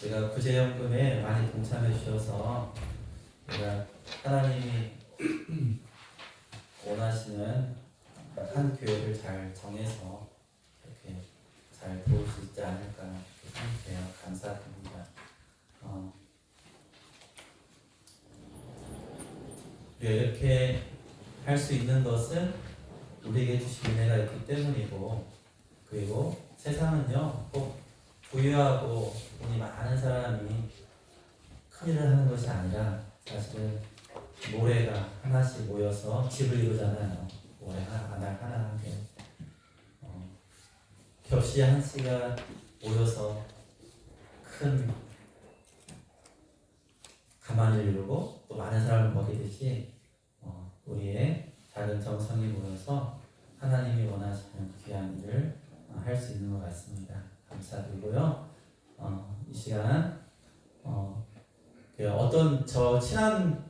제가 구제연금에 많이 동참해 주셔서 제가 하나님이 원하시는 한 교회를 잘 정해서 이렇게 잘 도울 수 있지 않을까 생각해요. 감사드립니다. 이렇게 할 수 있는 것은 우리에게 주신 은혜가 있기 때문이고, 그리고 세상은요 꼭 부유하고 돈이 많은 사람이 큰일을 하는 것이 아니라 사실은 모래가 하나씩 모여서 집을 이루잖아요. 모래 하나 한 개. 겹시 한씨가 모여서 큰 가만을 이루고 또 많은 사람을 먹이듯이 우리의 작은 정성이 모여서 하나님이 원하시는 귀한 일을 할 수 있는 것 같습니다. 감사드리고요. 이 시간 어떤 저 친한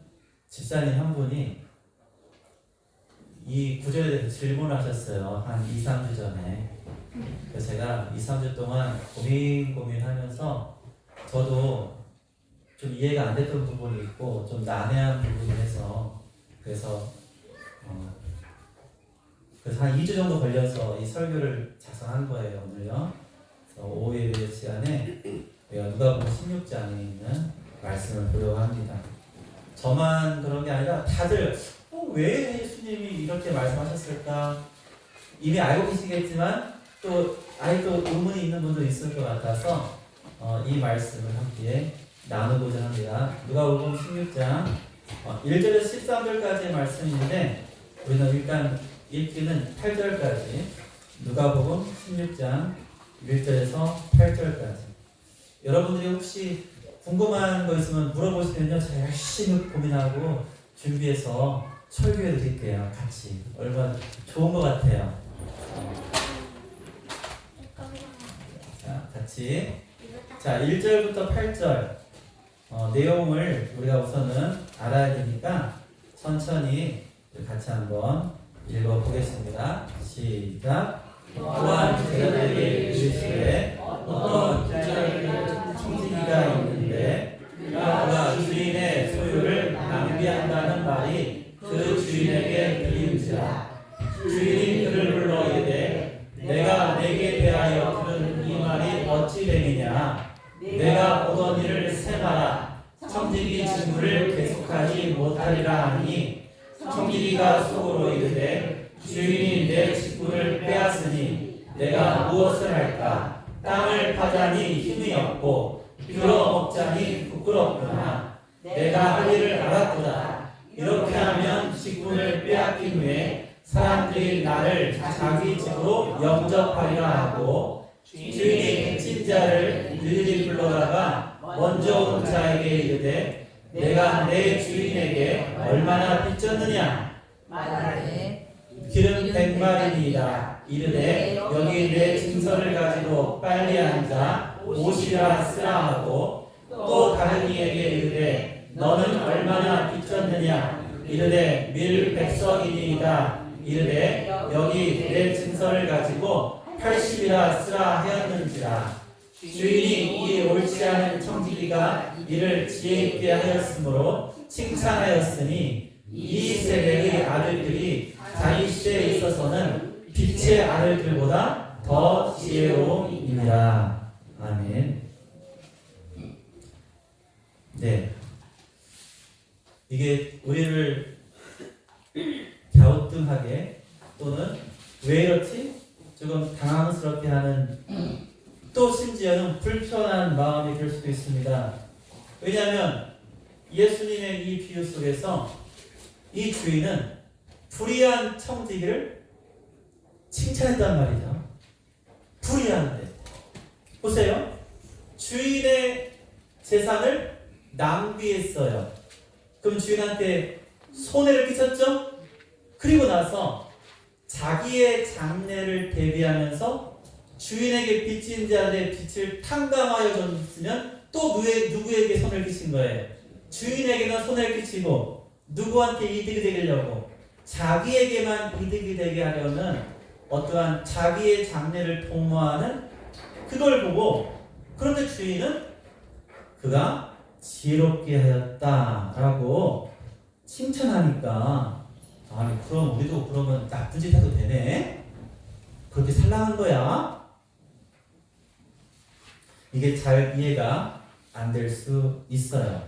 집사님 한 분이 이 구절에 대해서 질문하셨어요. 한 2, 3주 전에. 그래서 제가 2, 3주 동안 고민하면서 저도 좀 이해가 안 됐던 부분이 있고 좀 난해한 부분이 해서 그래서 한 2주 정도 걸려서 이 설교를 작성한 거예요. 오늘요. 그래서 오후 예배 시간에 누가복음 16장에 있는 말씀을 보려고 합니다. 저만 그런 게 아니라 다들 왜 예수님이 이렇게 말씀하셨을까 이미 알고 계시겠지만 또 아직도 의문이 있는 분도 있을 것 같아서 이 말씀을 함께 나누고자 합니다. 누가복음 16장 1절에서 13절까지의 말씀인데 우리는 일단 읽기는 8절까지 누가복음 16장 1절에서 8절까지 여러분들이 혹시 궁금한 거 있으면 물어보시면요 제가 열심히 고민하고 준비해서 설교해 드릴게요. 같이 얼마나 좋은 것 같아요. 자, 같이 자 1절부터 8절 내용을 우리가 우선은 알아야 되니까 천천히 같이 한번 읽어보겠습니다. 시작. 또한 제자들에게 이르시되 어떤 청지기가 있는데 그가 주인의 소유를 낭비한다는 말이 그 주인에게 들린지라. 주인이 그를 불러 이르되 내가 내게 대하여 들은 이 말이 어찌 되느냐. 내가 보던 일을 세마라. 청지기 직무를 계속하지 못하리라 하니 청지기가 속으로 이르되 주인이 내 직분을 빼앗으니 내가 무엇을 할까. 땅을 파자니 힘이 없고 빌어먹자니 부끄럽구나. 내가 할 일을 알았구나. 이렇게 하면 직분을 빼앗긴 후에 사람들이 나를 자기 집으로 영접하리라 하고 주인이 빚진 자를 일일이 불러다가 먼저 온 자에게 이르되 내가 내 주인에게 얼마나 빚졌느냐. 말하되 길은 100마리니이다. 이르되 여기 내 증서를 가지고 빨리 앉아 옷이라 쓰라 하고 또 다른 이에게 이르되 너는 얼마나 빚졌느냐. 이르되 밀 100석이니이다. 이르되 여기 내 증서를 가지고 80이라 쓰라 하였는지라. 주인이 이 옳지 않은 청지기가 이를 지혜 있게 하였으므로 칭찬하였으니 이 세대의 아들들이 자기 시대에 있어서는 빛의 아들들보다 더 지혜로움이니라. 아멘. 네, 이게 우리를 갸우뚱하게 또는 왜 이렇지? 조금 당황스럽게 하는 또 심지어는 불편한 마음이 들 수도 있습니다. 왜냐하면 예수님의 이 비유 속에서 이 주인은 불의한 청지기를 칭찬했단 말이죠. 불의한데 보세요. 주인의 재산을 낭비했어요. 그럼 주인한테 손해를 끼쳤죠? 그리고 나서 자기의 장래를 대비하면서 주인에게 빚진 자들의 빚을 탕감하여 줬으면 또 누구에게 손을 끼친 거예요? 주인에게만 손해를 끼치고 누구한테 이득이 되려고 자기에게만 이득이 되게 하려는 어떠한 자기의 장래를 도모하는 그걸 보고 그런데 주인은 그가 지혜롭게 하였다라고 칭찬하니까 아니 그럼 우리도 그러면 나쁜 짓 해도 되네? 그렇게 살라는 거야? 이게 잘 이해가 안 될 수 있어요.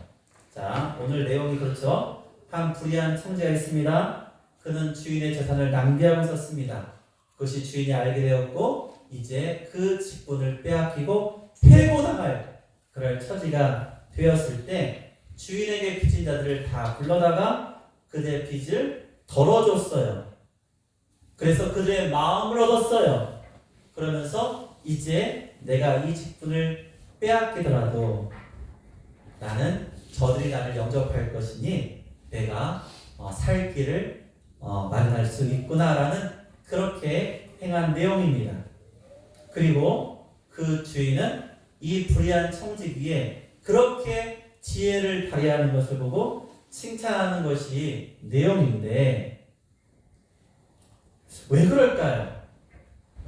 자, 오늘 내용이 그렇죠. 한 불의한 청지가 있습니다. 그는 주인의 재산을 낭비하고 있었습니다. 그것이 주인이 알게 되었고 이제 그 직분을 빼앗기고 해고당할 그럴 처지가 되었을 때 주인에게 빚진 자들을 다 불러다가 그들의 빚을 덜어줬어요. 그래서 그들의 마음을 얻었어요. 그러면서 이제 내가 이 직분을 빼앗기더라도 나는 저들이 나를 영접할 것이니 내가 살 길을 마련할 수 있구나라는 그렇게 행한 내용입니다. 그리고 그 주인은 이 불의한 청지기에 그렇게 지혜를 발휘하는 것을 보고 칭찬하는 것이 내용인데 왜 그럴까요?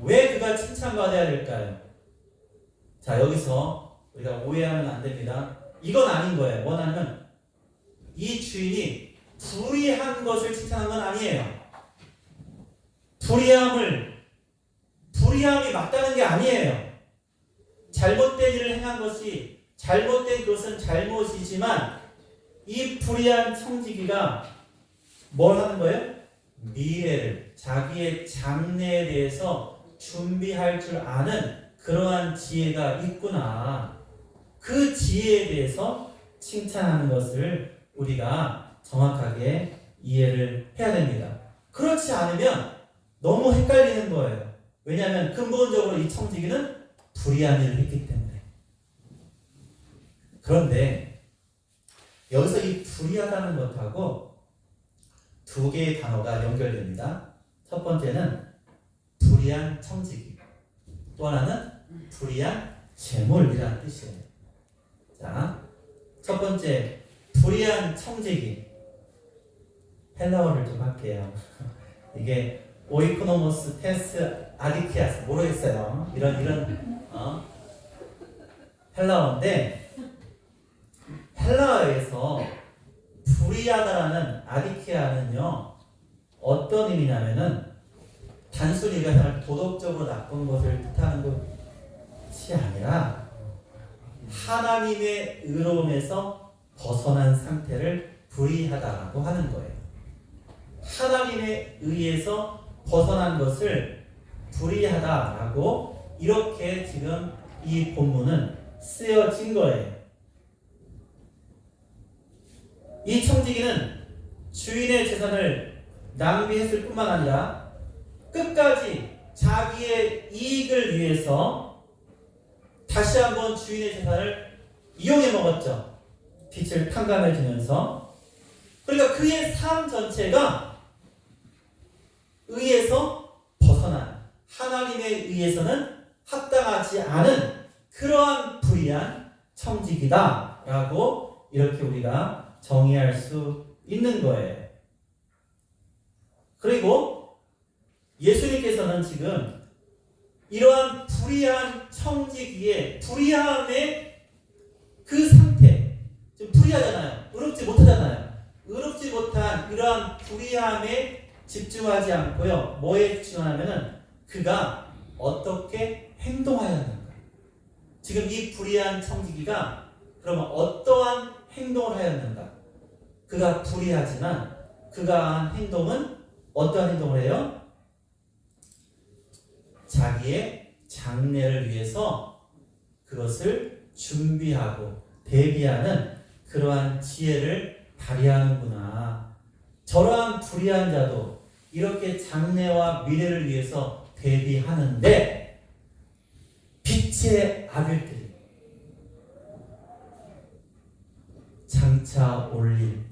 왜 그가 칭찬받아야 될까요? 자, 여기서 우리가 오해하면 안 됩니다. 이건 아닌 거예요. 뭐냐면 이 주인이 불의한 것을 칭찬한 건 아니에요. 불의함이 맞다는 게 아니에요. 잘못된 일을 행한 것이 잘못된 것은 잘못이지만 이 불의한 청지기가 뭘 하는 거예요? 미래를 자기의 장래에 대해서 준비할 줄 아는 그러한 지혜가 있구나. 그 지혜에 대해서 칭찬하는 것을 우리가 정확하게 이해를 해야 됩니다. 그렇지 않으면 너무 헷갈리는 거예요. 왜냐하면 근본적으로 이 청지기는 불의한 일을 했기 때문에. 그런데 여기서 이 불의하다는 것하고 두 개의 단어가 연결됩니다. 첫 번째는 불의한 청지기, 또 하나는 불의한 재물이라는 뜻이에요. 자, 첫 번째 불의한 청지기, 헬라어를 좀 할게요. 이게 오이코노모스 테스 아디키아스 모르겠어요. 이런 헬라어인데 헬라어에서 불의하다라는 아디키아는요 어떤 의미냐면은 단순히 그냥 도덕적으로 나쁜 것을 뜻하는 것이 아니라 하나님의 의로움에서 벗어난 상태를 불의하다라고 하는 거예요. 하나님에 의해서 벗어난 것을 불의하다라고 이렇게 지금 이 본문은 쓰여진 거예요. 이 청지기는 주인의 재산을 낭비했을 뿐만 아니라 끝까지 자기의 이익을 위해서 다시 한번 주인의 재산을 이용해 먹었죠. 빚을 탕감해 주면서. 그러니까 그의 삶 전체가 의에서 벗어난, 하나님에 의해서는 합당하지 않은 그러한 불의한 청지기다라고 이렇게 우리가 정의할 수 있는 거예요. 그리고 예수님께서는 지금 이러한 불의한 청지기의 불의함의 그 상태, 지금 불의하잖아요. 의롭지 못하잖아요. 의롭지 못한 이러한 불의함에 집중하지 않고요. 뭐에 집중하냐면은 그가 어떻게 행동하였는가. 지금 이 불의한 청지기가 그러면 어떠한 행동을 하였는가. 그가 불의하지만 그가 한 행동은 어떠한 행동을 해요? 자기의 장래를 위해서 그것을 준비하고 대비하는 그러한 지혜를 발휘하는구나. 저러한 불의한 자도 이렇게 장래와 미래를 위해서 대비하는데 빛의 아들들이 장차 올릴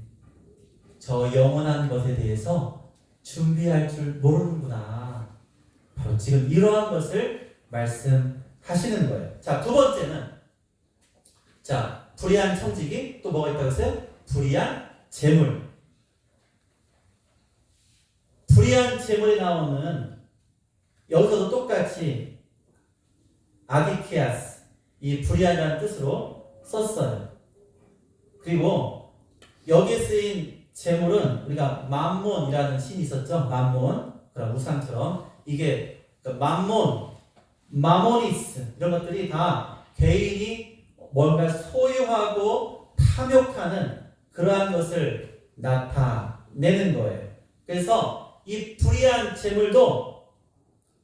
저 영원한 것에 대해서 준비할 줄 모르는구나. 바로 지금 이러한 것을 말씀하시는 거예요. 자, 두 번째는 불의한 청지기, 또 뭐가 있다고 했어요? 불의한 재물. 불의한 재물에 나오는 여기서도 똑같이 아디키아스, 이 불의하다는 뜻으로 썼어요. 그리고 여기에 쓰인 재물은 우리가 맘몬이라는 신이 있었죠. 맘몬, 그런 우상처럼 이게 맘몬, 마모니스 이런 것들이 다 개인이 뭔가 소유하고 탐욕하는 그러한 것을 나타내는 거예요. 그래서 이 불의한 재물도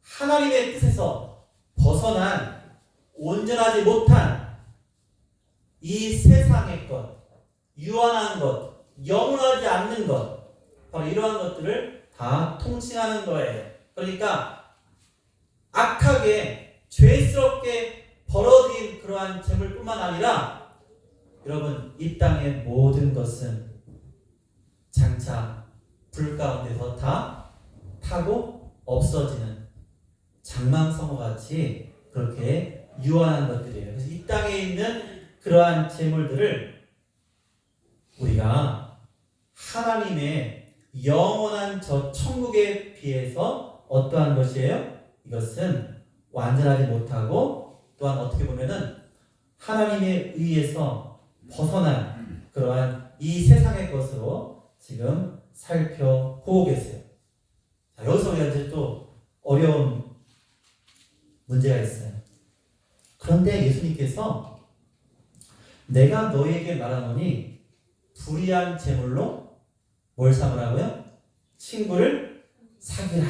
하나님의 뜻에서 벗어난 온전하지 못한 이 세상의 것, 유한한 것, 영원하지 않는 것, 바로 이러한 것들을 다 통칭하는 거예요. 그러니까 악하게 죄스럽게 벌어들인 그러한 재물뿐만 아니라 여러분 이 땅의 모든 것은 장차 불 가운데서 다 타고 없어지는 장망성어 같이 그렇게 유한한 것들이에요. 그래서 이 땅에 있는 그러한 재물들을 우리가 하나님의 영원한 저 천국에 비해서 어떠한 것이에요? 이것은 완전하지 못하고 또한 어떻게 보면은 하나님에 의해서 벗어난 그러한 이 세상의 것으로 지금 살펴보고 계세요. 자, 여기서 우리가 이제 또 어려운 문제가 있어요. 그런데 예수님께서 내가 너에게 말하노니 불의한 재물로 뭘 삼으라고요? 친구를 사귀라.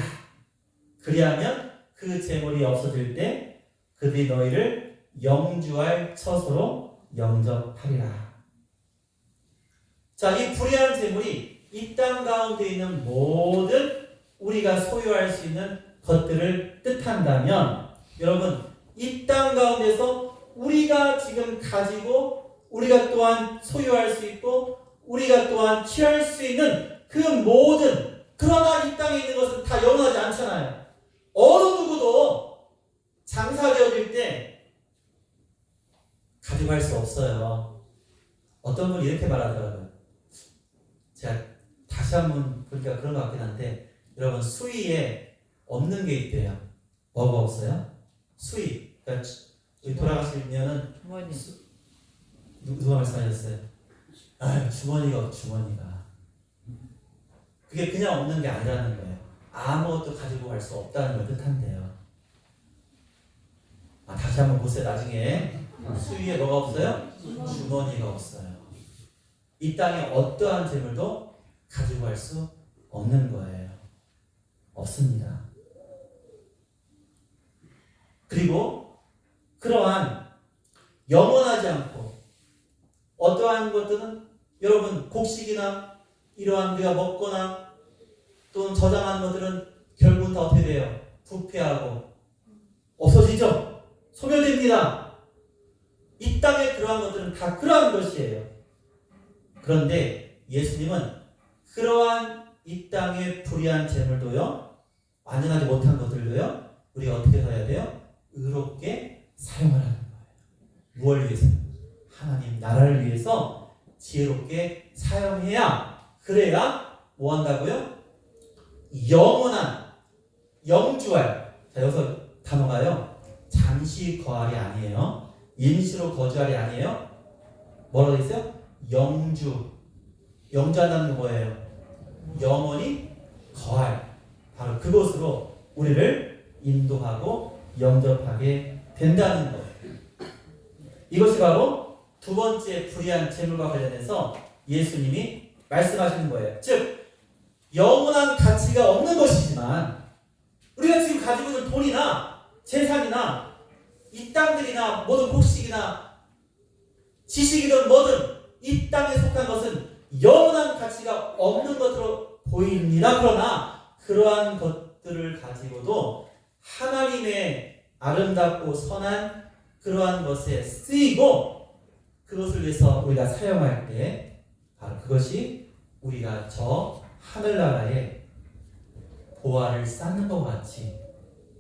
그리하면 그 재물이 없어질 때 그들이 너희를 영주할 처소로 영접하리라. 자, 이 불의한 재물이 이 땅 가운데 있는 모든 우리가 소유할 수 있는 것들을 뜻한다면 여러분 이 땅 가운데서 우리가 지금 가지고 우리가 또한 소유할 수 있고 우리가 또한 취할 수 있는 그 모든 그러나 이 땅에 있는 것은 다 영원하지 않잖아요. 어느 누구도 장사되어질 때 가지고 갈 수 없어요. 어떤 분이 이렇게 말하더라고요. 제가 다시 한번 보니까 그런 것 같긴 한데 여러분 수위에 없는 게 있대요. 뭐가 없어요? 수위. 그러니까 돌아가시면은 누가 말씀하셨어요? 아유, 주머니가 그게 그냥 없는 게 아니라는 거예요. 아무것도 가지고 갈 수 없다는 걸 뜻한대요. 다시 한번 보세요. 나중에 수위에 뭐가 없어요? 주머니가 없어요. 이 땅에 어떠한 재물도 가지고 갈 수 없는 거예요. 없습니다. 그리고 그러한 영원하지 않고 어떠한 것들은 여러분 곡식이나 이러한 우리가 먹거나 또는 저장하는 것들은 결국은 다 어떻게 돼요? 부패하고 없어지죠? 소멸됩니다. 이 땅에 그러한 것들은 다 그러한 것이에요. 그런데 예수님은 그러한 이 땅의 불의한 재물도요, 완전하지 못한 것들도요, 우리가 어떻게 해야 돼요? 의롭게 사용하라는 거예요. 무엇을 위해서? 하나님 나라를 위해서 지혜롭게 사용해야 그래야 뭐 한다고요? 영원한 영주할. 자, 여기서 단어가요 잠시 거할이 아니에요. 임시로 거주할이 아니에요. 뭐라고 되어 있어요? 영주한다는 게 뭐예요? 영원히 거할. 바로 그곳으로 우리를 인도하고 영접하게 된다는 거예요. 이것이 바로 두 번째 불의한 재물과 관련해서 예수님이 말씀하시는 거예요. 즉 영원한 가치가 없는 것이지만 우리가 지금 가지고 있는 돈이나 재산이나 이 땅들이나 모든 곡식이나 지식이든 뭐든 이 땅에 속한 것은 영원한 가치가 없는 것으로 보입니다. 그러나 그러한 것들을 가지고도 하나님의 아름답고 선한 그러한 것에 쓰이고 그것을 위해서 우리가 사용할 때 바로 그것이 우리가 저 하늘나라에 보화를 쌓는 것 같이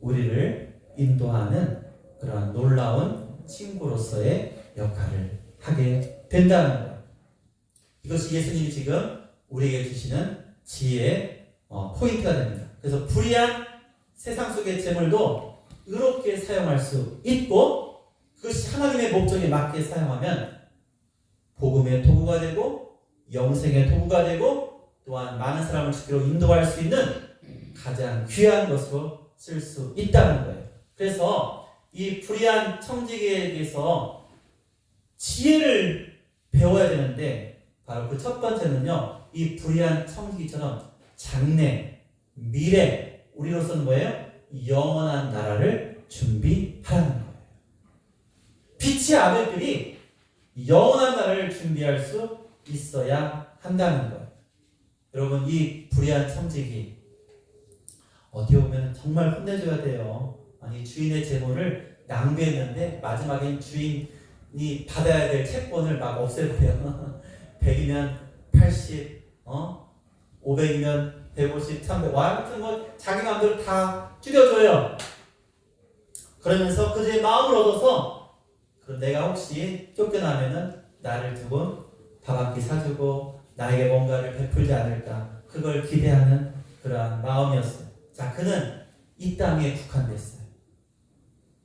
우리를 인도하는 그러한 놀라운 친구로서의 역할을 하게 된다는 거예요. 이것이 예수님이 지금 우리에게 주시는 지혜의 포인트가 됩니다. 그래서 불의한 세상 속의 재물도 의롭게 사용할 수 있고 그것이 하나님의 목적에 맞게 사용하면 복음의 도구가 되고 영생의 도구가 되고 또한 많은 사람을 주기로 인도할 수 있는 가장 귀한 것으로 쓸 수 있다는 거예요. 그래서 이 불의한 청지기에 대해서 지혜를 배워야 되는데 바로 그 첫 번째는요. 이 불의한 청지기처럼 장래, 미래, 우리로서는 뭐예요? 영원한 나라를 준비하라는 거예요. 빛의 아들들이 영원한 나라를 준비할 수 있어야 한다는 거예요. 여러분, 이 불의한 청지기 어떻게 보면 정말 혼내줘야 돼요. 아니, 주인의 재물을 낭비했는데 마지막엔 주인이 받아야 될 채권을 막 없애버려요. 100이면 80, 500이면 150, 300, 아무튼 뭐 자기 마음대로 다 줄여줘요. 그러면서 그들의 마음을 얻어서 내가 혹시 쫓겨나면은 나를 두고 밥 한 끼 사주고 나에게 뭔가를 베풀지 않을까, 그걸 기대하는 그러한 마음이었어요. 자, 그는 이 땅에 국한됐어요.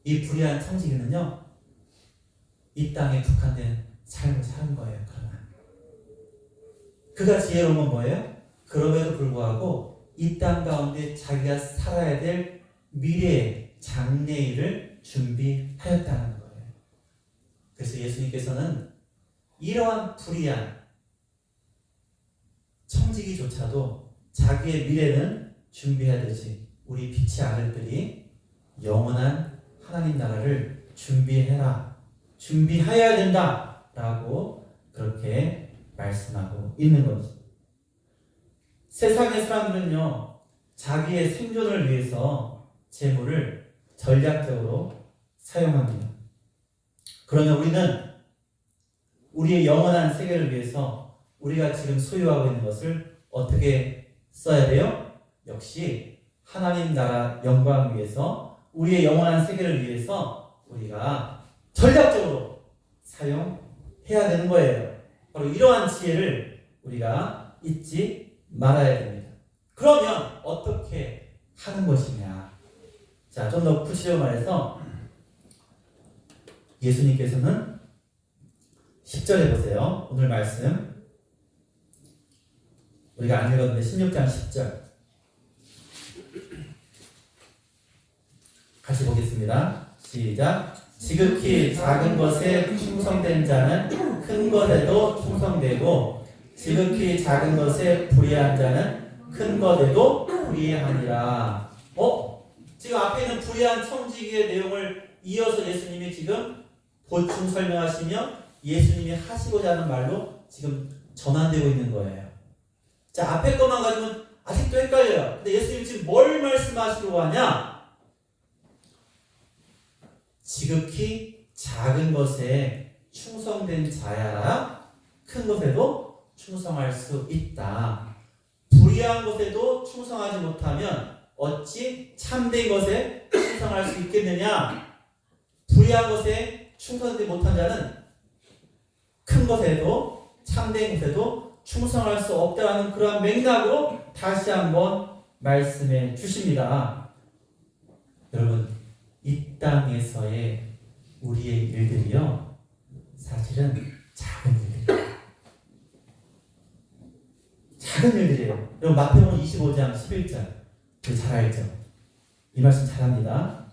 이 불의한 청지기는요, 이 땅에 국한된 삶을 사는 거예요. 그러나 그가 지혜로운 건 뭐예요? 그럼에도 불구하고 이 땅 가운데 자기가 살아야 될 미래의 장래일을 준비하였다는 거예요. 그래서 예수님께서는 이러한 불의한 청지기조차도 자기의 미래는 준비해야 되지, 우리 빛의 아들들이 영원한 하나님 나라를 준비해야 된다 라고 그렇게 말씀하고 있는 거죠. 세상의 사람들은요, 자기의 생존을 위해서 재물을 전략적으로 사용합니다. 그러면 우리는 우리의 영원한 세계를 위해서 우리가 지금 소유하고 있는 것을 어떻게 써야 돼요? 역시 하나님 나라 영광을 위해서, 우리의 영원한 세계를 위해서 우리가 전략적으로 사용해야 되는 거예요. 바로 이러한 지혜를 우리가 잊지 말아야 됩니다. 그러면 어떻게 하는 것이냐? 자, 좀 더 구체적으로 말해서 예수님께서는 10절에 보세요. 오늘 말씀 우리가 안 읽었는데 16장 10절 같이 보겠습니다. 시작. 지극히 작은 것에 충성된 자는 큰 것에도 충성되고 지극히 작은 것에 불의한 자는 큰 것에도 불의하니라. 지금 앞에 있는 불의한 청지기의 내용을 이어서 예수님이 지금 보충 설명하시며 예수님이 하시고자 하는 말로 지금 전환되고 있는 거예요. 자, 앞에 것만 가지고는 아직도 헷갈려요. 근데 예수님이 지금 뭘 말씀하시려고 하냐? 지극히 작은 것에 충성된 자야라 큰 것에도 충성할 수 있다. 불의한 것에도 충성하지 못하면 어찌 참된 것에 충성할 수 있겠느냐? 불의한 것에 충성하지 못한 자는 큰 것에도 참된 것에도 충성할 수 없다는 그런 맥락으로 다시 한번 말씀해 주십니다. 여러분, 이 땅에서의 우리의 일들이요, 사실은 작은 일들이에요. 작은 일들이에요. 여러분, 마태복음 25장 11절 잘 알죠? 이 말씀 잘합니다.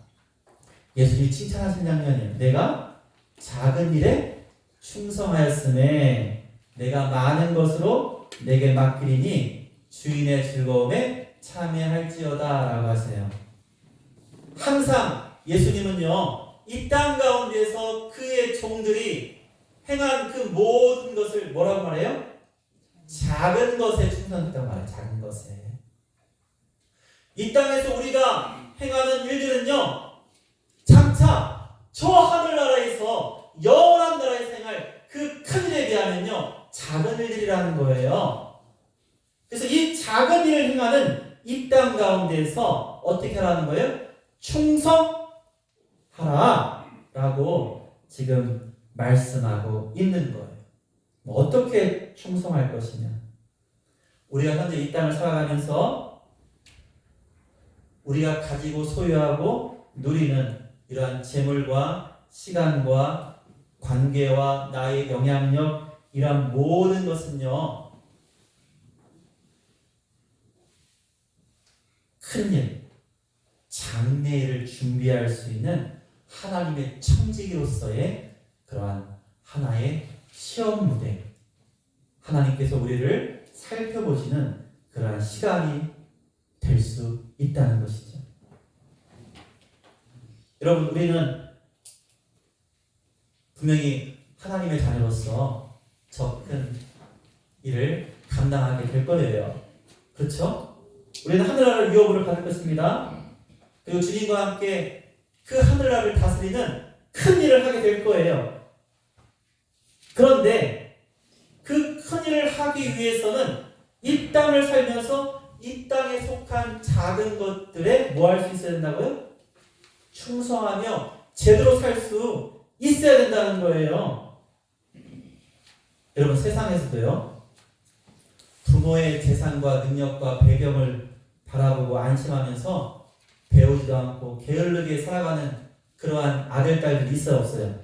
예수님이 칭찬하신 장면이에요. 내가 작은 일에 충성하였음에 내가 많은 것으로 내게 맡기리니 주인의 즐거움에 참여할지어다 라고 하세요. 항상 예수님은요, 이 땅 가운데서 그의 종들이 행한 그 모든 것을 뭐라고 말해요? 작은 것에 충성했다고 말해요. 작은 것에. 이 땅에서 우리가 행하는 일들은요, 장차 저 하늘나라에서 영원한 나라에서 행할 그 큰 일에 비하면요, 작은 일들이라는 거예요. 그래서 이 작은 일을 행하는 이 땅 가운데서 어떻게 하라는 거예요? 충성하라 라고 지금 말씀하고 있는 거예요. 어떻게 충성할 것이냐? 우리가 현재 이 땅을 살아가면서 우리가 가지고 소유하고 누리는 이러한 재물과 시간과 관계와 나의 영향력, 이러한 모든 것은요, 큰일, 장래일을 준비할 수 있는 하나님의 청지기로서의 그러한 하나의 시험 무대, 하나님께서 우리를 살펴보시는 그러한 시간이 될 수 있다는 것이죠. 여러분, 우리는 분명히 하나님의 자녀로서 저 큰 일을 감당하게 될 거예요. 그렇죠? 우리는 하늘나라를 위협을 받을 것입니다. 그리고 주님과 함께 그 하늘나라를 다스리는 큰 일을 하게 될 거예요. 그런데 그 큰 일을 하기 위해서는 이 땅을 살면서 이 땅에 속한 작은 것들에 뭐 할 수 있어야 된다고요? 충성하며 제대로 살 수 있어야 된다는 거예요. 여러분, 세상에서도요, 부모의 재산과 능력과 배경을 바라보고 안심하면서 배우지도 않고 게을르게 살아가는 그러한 아들, 딸들이 있어요, 없어요?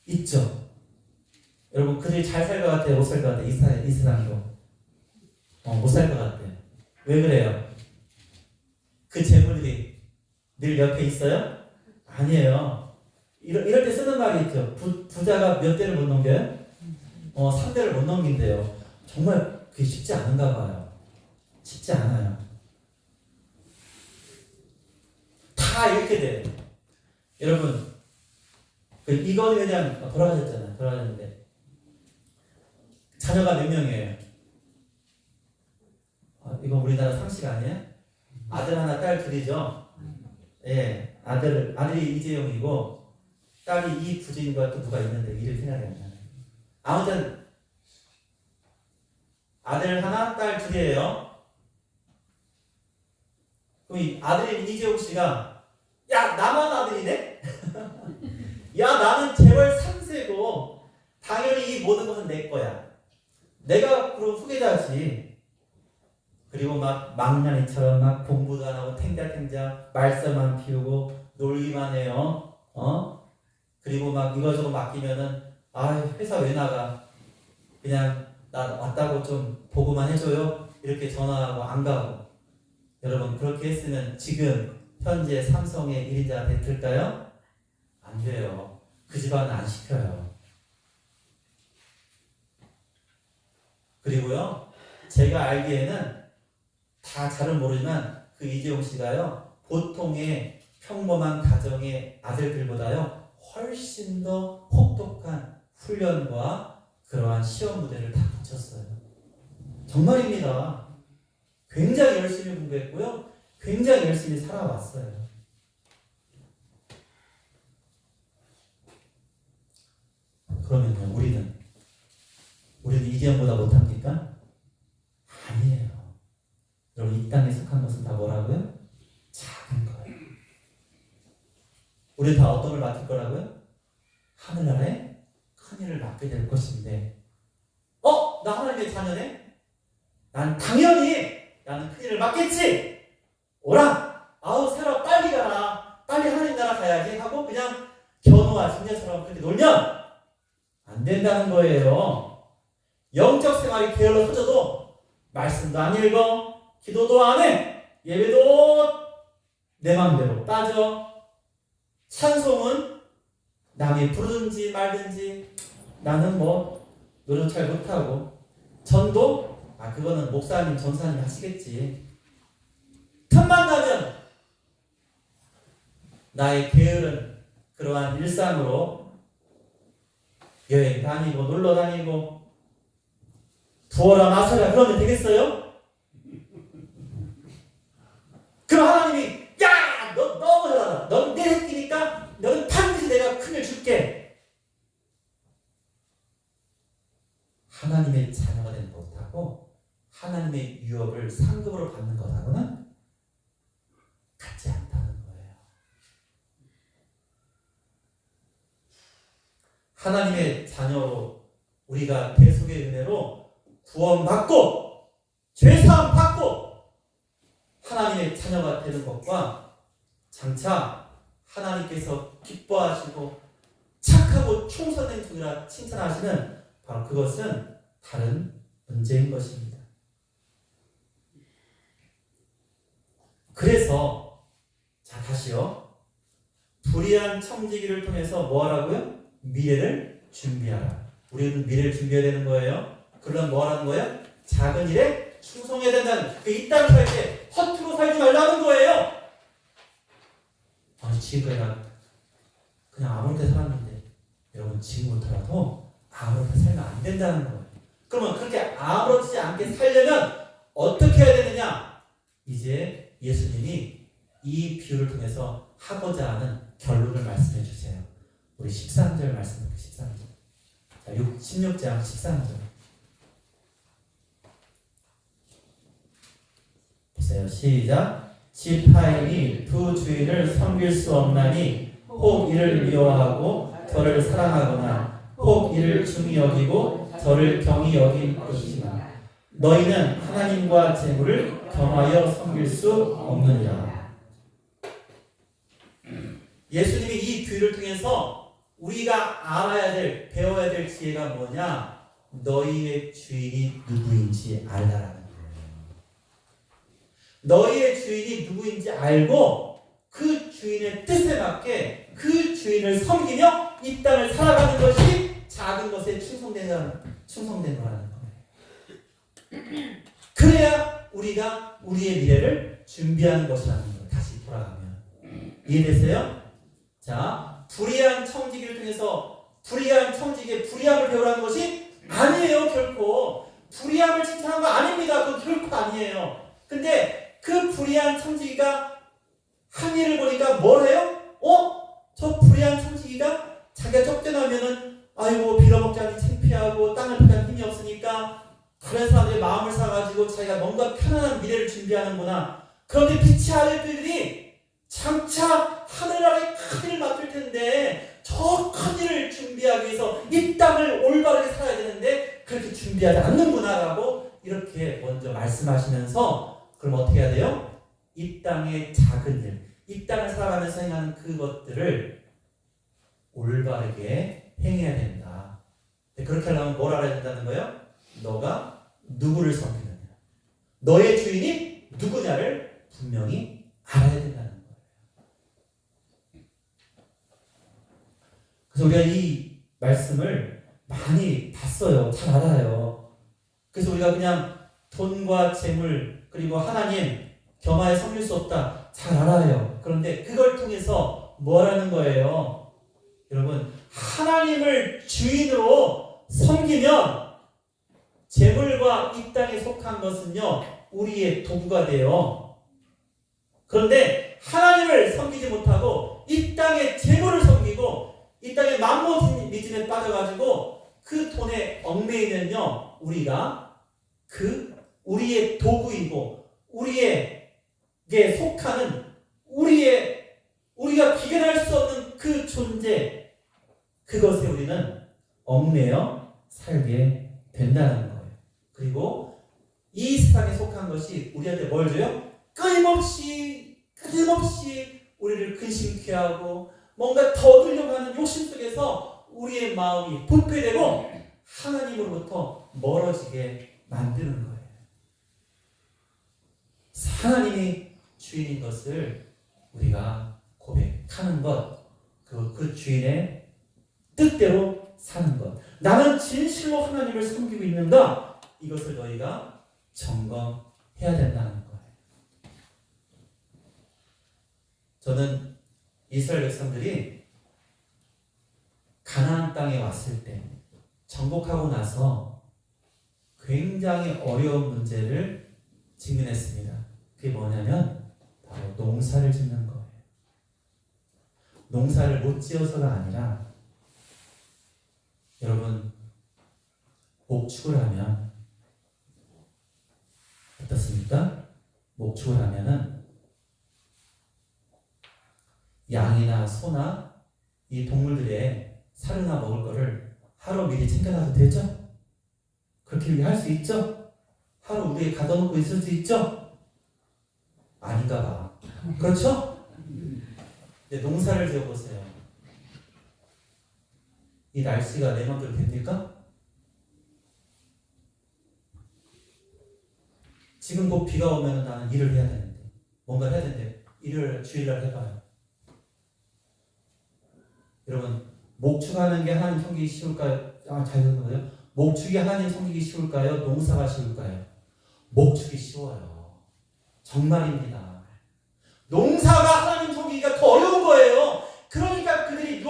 있죠. 여러분, 그들이 잘 살 것 같아요, 못 살 것 같아요? 이 세상도 못 살 것 같아요. 왜 그래요? 그 재물들이 늘 옆에 있어요? 아니에요. 이럴 때 쓰는 말이 있죠. 부자가 몇 대를 못 넘겨요? 3대를 못 넘긴대요. 정말 그게 쉽지 않은가 봐요. 쉽지 않아요. 다 이렇게 돼요. 여러분, 이거는 그냥 돌아가셨잖아요. 돌아가셨는데 자녀가 몇 명이에요? 이거 우리나라 상식 아니에요? 아들 하나, 딸 둘이죠? 예, 아들이 이재용이고 딸이 이부진과 또 누가 있는데 이를 생각이 안 나요. 아무튼 아들 하나, 딸 둘이에요. 그럼 이 아들인 이재용 씨가 야, 나만 아들이네? 야, 나는 재벌 3세고 당연히 이 모든 것은 내 거야. 내가 그럼 후계자지. 그리고 막 망나니처럼 막 공부도 안 하고 탱자탱자 말썽만 피우고 놀기만 해요. 그리고 막 이거저거 맡기면은 회사 왜 나가? 그냥 나 왔다고 좀 보고만 해줘요. 이렇게 전화하고 안 가고. 여러분, 그렇게 했으면 지금 현재 삼성의 1인자가 됐을까요? 안 돼요. 그 집안은 안 시켜요. 그리고요, 제가 알기에는 다 잘은 모르지만 그 이재용 씨가요, 보통의 평범한 가정의 아들들보다요 훨씬 더 혹독한 훈련과 그러한 시험 무대를 다 거쳤어요. 정말입니다. 굉장히 열심히 공부했고요, 굉장히 열심히 살아왔어요. 그러면요, 우리는 이재용보다 못합니까? 아니에요. 여러분, 이 땅에 속한 것은 다 뭐라고요? 작은 거예요. 우리 다 어떤 걸 맡을 거라고요? 하늘나라에 큰 일을 맡게 될 것인데, 나 하나님의 자녀네? 난 당연히 나는 큰 일을 맡겠지. 오라, 세라, 빨리 가라, 빨리 하나님 나라 가야지 하고 그냥 견우와 직녀처럼 그렇게 놀면 안 된다는 거예요. 영적 생활이 게을러 터져도 말씀도 안 읽어, 기도도 안 해, 예배도 내 마음대로 빠져, 찬송은 남이 부르든지 말든지 나는 노력 잘 못하고, 전도 그거는 목사님 전사님 하시겠지. 틈만 나면 나의 게으른 그러한 일상으로 여행 다니고 놀러 다니고 부어라 마셔라 그러면 되겠어요? 그럼 하나님이 야, 너 너무 잘하다, 넌 내 새끼니까 너는 반드시 내가 큰일 줄게. 하나님의 자녀가 되는 것하고 하나님의 유업을 상급으로 받는 것하고는 같지 않다는 거예요. 하나님의 자녀로 우리가 대속의 은혜로 구원받고 죄사함 받고 하나님의 자녀가 되는 것과 장차 하나님께서 기뻐하시고 착하고 충성된 종이라 칭찬하시는 바로 그것은 다른 문제인 것입니다. 그래서 자 다시요. 불의한 청지기를 통해서 뭐 하라고요? 미래를 준비하라. 우리는 미래를 준비해야 되는 거예요. 그러면 뭐 하라는 거예요? 작은 일에 충성해야 된다는, 이 땅을 살 때 허투루 살지 말라는 거예요. 아니 지금까지 그냥 아무렇게 살았는데, 여러분 지금부터라도 아무렇게 살면 안 된다는 거예요. 그러면 그렇게 아무렇지 않게 살려면 어떻게 해야 되느냐? 이제 예수님이 이 비유를 통해서 하고자 하는 결론을 말씀해 주세요. 우리 13절 말씀 볼게요. 13절. 자, 16장 13절. 보세요. 시작. 집 하인이 두 주인을 섬길 수 없나니 혹 이를 미워하고 저를 사랑하거나 혹 이를 중히 여기고 저를 경히 여길 것이지만 너희는 하나님과 재물을 겸하여 섬길 수 없느니라. 예수님이 이 비유를 통해서 우리가 알아야 될, 배워야 될 지혜가 뭐냐? 너희의 주인이 누구인지 알라라는 거예요. 너희의 주인이 누구인지 알고 그 주인의 뜻에 맞게 그 주인을 섬기며 이 땅을 살아가는 것이 작은 것에 충성된 거라는 거예요. 그래야 우리가 우리의 미래를 준비하는 것이라는 거예요. 다시 돌아가면. 이해되세요? 자, 불의한 청지기를 통해서 불의한 청지기의 불의함을 배우라는 것이 아니에요. 결코 불의함을 칭찬한 거 아닙니다. 그거 결코 아니에요. 근데 그 불의한 청지기가 한 일을 보니까 뭘 해요? 저 불의한 청지기가 자기가 쫓겨나면은 아이고 빌어먹자니 창피하고 땅을 파는 힘이 없으니까 다른 사람들의 마음을 사가지고 자기가 뭔가 편안한 미래를 준비하는구나. 그런데 빛의 아들들이 장차 하늘 아래 큰 일을 맡을 텐데 저 큰 일을 준비하기 위해서 이 땅을 올바르게 살아야 되는데 그렇게 준비하지 않는구나라고 이렇게 먼저 말씀하시면서, 그럼 어떻게 해야 돼요? 이 땅의 작은 일, 이 땅을 살아가면서 행하는 그것들을 올바르게 행해야 된다. 그렇게 하려면 뭘 알아야 된다는 거예요? 너가 누구를 섬기느냐, 너의 주인이 누구냐를 분명히 알아야 된다는 거예요. 그래서 우리가 이 말씀을 많이 봤어요. 잘 알아요. 그래서 우리가 그냥 돈과 재물 그리고 하나님 겸하여 섬길 수 없다 잘 알아요. 그런데 그걸 통해서 뭐라는 거예요? 여러분, 하나님을 주인으로 섬기면 재물과 이 땅에 속한 것은요 우리의 도구가 돼요. 그런데 하나님을 섬기지 못하고 이 땅의 재물을 섬기고 이 땅의 만모미즘에 빠져가지고 그 돈에 얽매이면요 우리가 우리의 도구이고 우리에게 속하는 우리가 비견할 수 없는 그 존재, 그것에 우리는 얽매여 살게 된다는 거예요. 그리고 이 세상에 속한 것이 우리한테 뭘 줘요? 끊임없이 우리를 근심케 하고 뭔가 더 얻으려고 하는 욕심 속에서 우리의 마음이 부패되고 하나님으로부터 멀어지게 만드는 거예요. 하나님이 주인인 것을 우리가 고백하는 것, 그 주인의 뜻대로 사는 것, 나는 진실로 하나님을 섬기고 있는가, 이것을 너희가 점검해야 된다는 거예요. 저는 이스라엘 백성들이 가나안 땅에 왔을 때 정복하고 나서 굉장히 어려운 문제를 직면했습니다. 그게 뭐냐면 바로 농사를 짓는 거예요. 농사를 못 지어서가 아니라, 여러분, 목축을 하면 어떻습니까? 목축을 하면은 양이나 소나 이 동물들의 사료나 먹을 거를 하루 미리 챙겨놔도 되죠? 그렇게 할 수 있죠? 하루 우리에 가둬놓고 있을 수 있죠? 아닌가 봐. 그렇죠? 근데 농사를 지어보세요. 이 날씨가 내 맘대로 됩니까? 지금 곧 비가 오면 나는 일을 해야 되는데, 뭔가 해야 되는데, 일을 주일날 해봐요. 여러분, 목축하는 게 하나님 섬기기 쉬울까요? 잘 듣는 거예요. 목축이 하나님 섬기기 쉬울까요? 농사가 쉬울까요? 목축이 쉬워요. 정말입니다. 농사가 하나님 섬기기가 더 어려운 거예요. 그러니까 그들이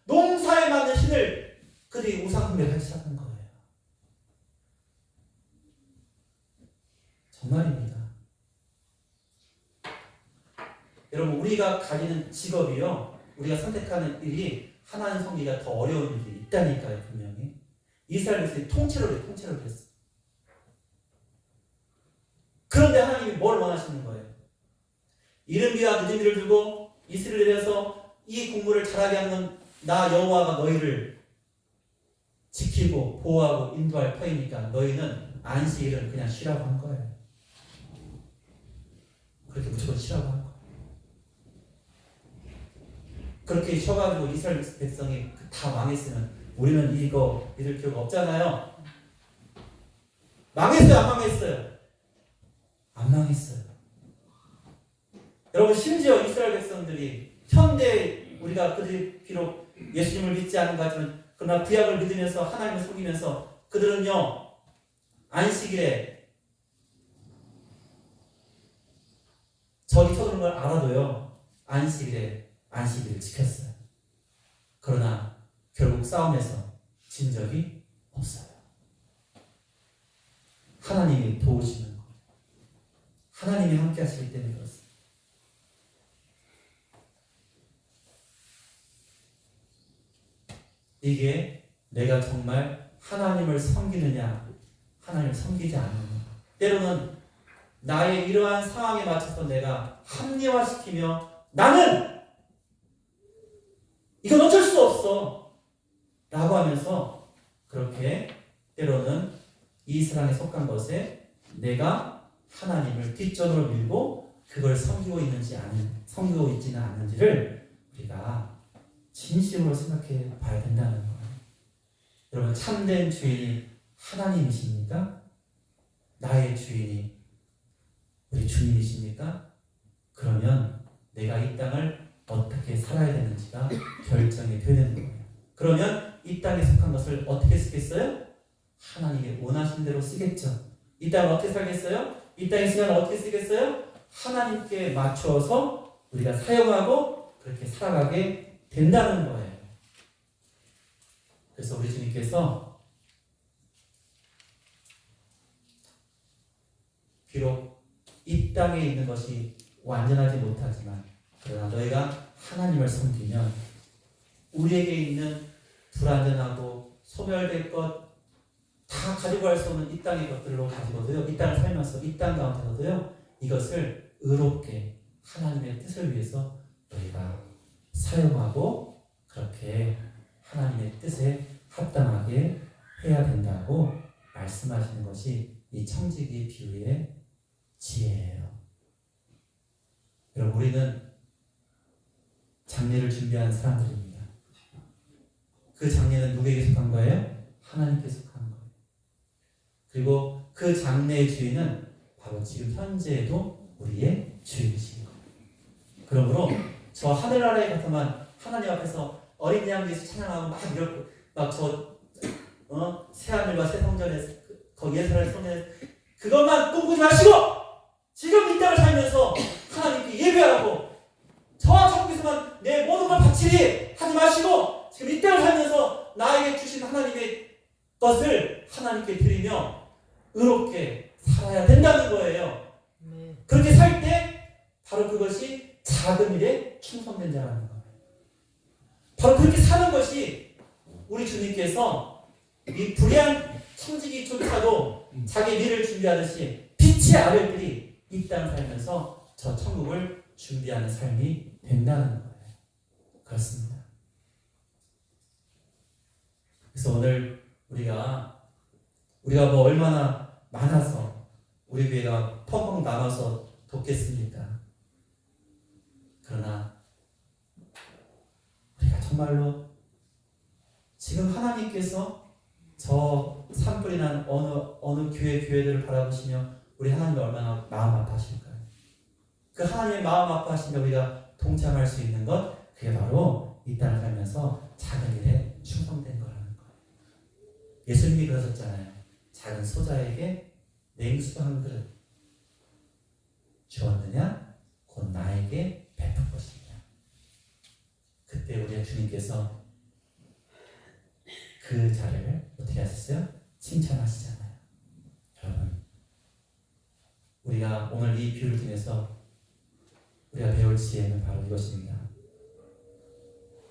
농사에 맞는 신을 그들이 우상숭배를 시작한 거예요. 정말입니다. 여러분, 우리가 가지는 직업이요, 우리가 선택하는 일이 하나님 섬기기가 더 어려운 일이 있다니까요. 분명히 이스라엘 백성이 통째로 했어요. 그런데 하나님이 뭘 원하시는 거예요? 이른 비와 늦은 비를 두고 이슬을 내려서 이 국물을 자라게 하는 나 여호와가 너희를 지키고 보호하고 인도할 터이니까 너희는 안식일은 그냥 쉬라고 한 거예요. 그렇게 무조건 쉬라고 한 거예요. 그렇게 쉬어가지고 이스라엘 백성이 다 망했으면 우리는 이거 믿을 필요가 없잖아요. 망했어요? 안 망했어요? 안 망했어요. 여러분, 심지어 이스라엘 백성들이 현대 우리가 그들이 비록 예수님을 믿지 않은 것 같지만 그러나 구약을 믿으면서 하나님을 섬기면서 그들은요, 안식일에 적이 쳐드는 걸 알아도요, 안식일을 지켰어요. 그러나 결국 싸움에서 진 적이 없어요. 하나님이 도우시는 거예요. 하나님이 함께 하시기 때문에 그렇습니다. 이게 내가 정말 하나님을 섬기느냐, 하나님을 섬기지 않느냐. 때로는 나의 이러한 상황에 맞춰서 내가 합리화시키며 나는 이건 어쩔 수 없어 라고 하면서 그렇게 때로는 이 세상에 속한 것에 내가 하나님을 뒷전으로 밀고 그걸 섬기고 있지는 않는지를 우리가 진심으로 생각해 봐야 된다는 거예요. 여러분, 참된 주인이 하나님이십니까? 나의 주인이 우리 주님이십니까? 그러면 내가 이 땅을 어떻게 살아야 되는지가 결정이 되는 거예요. 그러면 이 땅에 속한 것을 어떻게 쓰겠어요? 하나님이 원하신 대로 쓰겠죠. 이 땅을 어떻게 살겠어요? 이 땅의 시간을 어떻게 쓰겠어요? 하나님께 맞추어서 우리가 사용하고 그렇게 살아가게 된다는 거예요. 그래서 우리 주님께서 비록 이 땅에 있는 것이 완전하지 못하지만 그러나 너희가 하나님을 섬기면 우리에게 있는 불완전하고 소멸될 것 다 가지고 갈 수 없는 이 땅의 것들로 가지고도요, 이 땅을 살면서 이 땅 가운데서도요, 이것을 의롭게 하나님의 뜻을 위해서 너희가 사용하고 그렇게 하나님의 뜻에 합당하게 해야 된다고 말씀하시는 것이 이 청지기 비유의 지혜예요. 여러분, 우리는 장례를 준비하는 사람들입니다. 그 장례는 누구에게 속한 거예요? 하나님께 속한 거예요. 그리고 그 장래의 주인은 바로 지금 현재에도 우리의 주인이신 거예요. 그러므로 저 하늘나라에 가서만 하나님 앞에서 어린 양 예수 찬양하고 막 이렇게 새하늘과 새 성전에 거기 예루살렘 성전에 그것만 꿈꾸지 마시고 지금 이 땅을 살면서 하나님께 예배하고 저와 천국에서만 내 모든 걸 바치리 하지 마시고 지금 이 땅을 살면서 나에게 주신 하나님의 것을 하나님께 드리며 의롭게 살아야 된다는 거예요. 그렇게 살 때 바로 그것이 작은 일에 충성된 자라는 거예요. 바로 그렇게 사는 것이 우리 주님께서 이 불의한 청지기조차도 자기 미래를 준비하듯이 빛의 아들들이 이 땅을 살면서 저 천국을 준비하는 삶이 된다는 거예요. 그렇습니다. 그래서 오늘 우리가 뭐 얼마나 많아서 우리 교회가 펑펑 나눠서 돕겠습니까? 그러나 우리가 정말로 지금 하나님께서 저 산불이 난 어느 교회들을 바라보시며 우리 하나님이 얼마나 마음 아파하실까요? 그 하나님의 마음 아파하신다 우리가 동참할 수 있는 것, 그게 바로 이 땅을 살면서 작은 일에 충성된 거라는 거예요. 예수님이 그러셨잖아요. 작은 소자에게 냉수 한 그릇 주었느냐? 곧 나에게 베풀 것이냐. 그때 우리 주님께서 그 자를 어떻게 하셨어요? 칭찬하시잖아요. 여러분, 우리가 오늘 이 비유를 통해서 우리가 배울 지혜는 바로 이것입니다.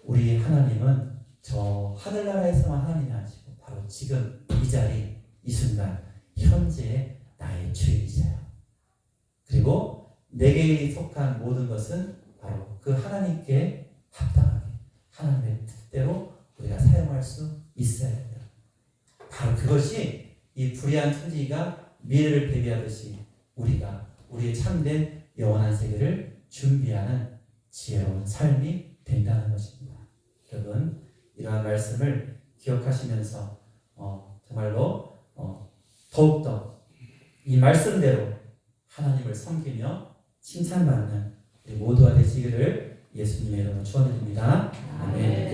우리 하나님은 저 하늘나라에서만 하나님이 아니시고 바로 지금 이 자리, 이 순간, 현재의 나의 주인이세요. 그리고 내게 속한 모든 것은 바로 그 하나님께 합당하게 하나님의 뜻대로 우리가 사용할 수 있어야 된다. 바로 그것이 이 불의한 천지가 미래를 대비하듯이 우리가 우리의 참된 영원한 세계를 준비하는 지혜로운 삶이 된다는 것입니다. 여러분, 이러한 말씀을 기억하시면서 정말로 더욱더 이 말씀대로 하나님을 섬기며 칭찬받는 우리 모두가 되시기를 예수님의 이름으로 축원드립니다. 아멘.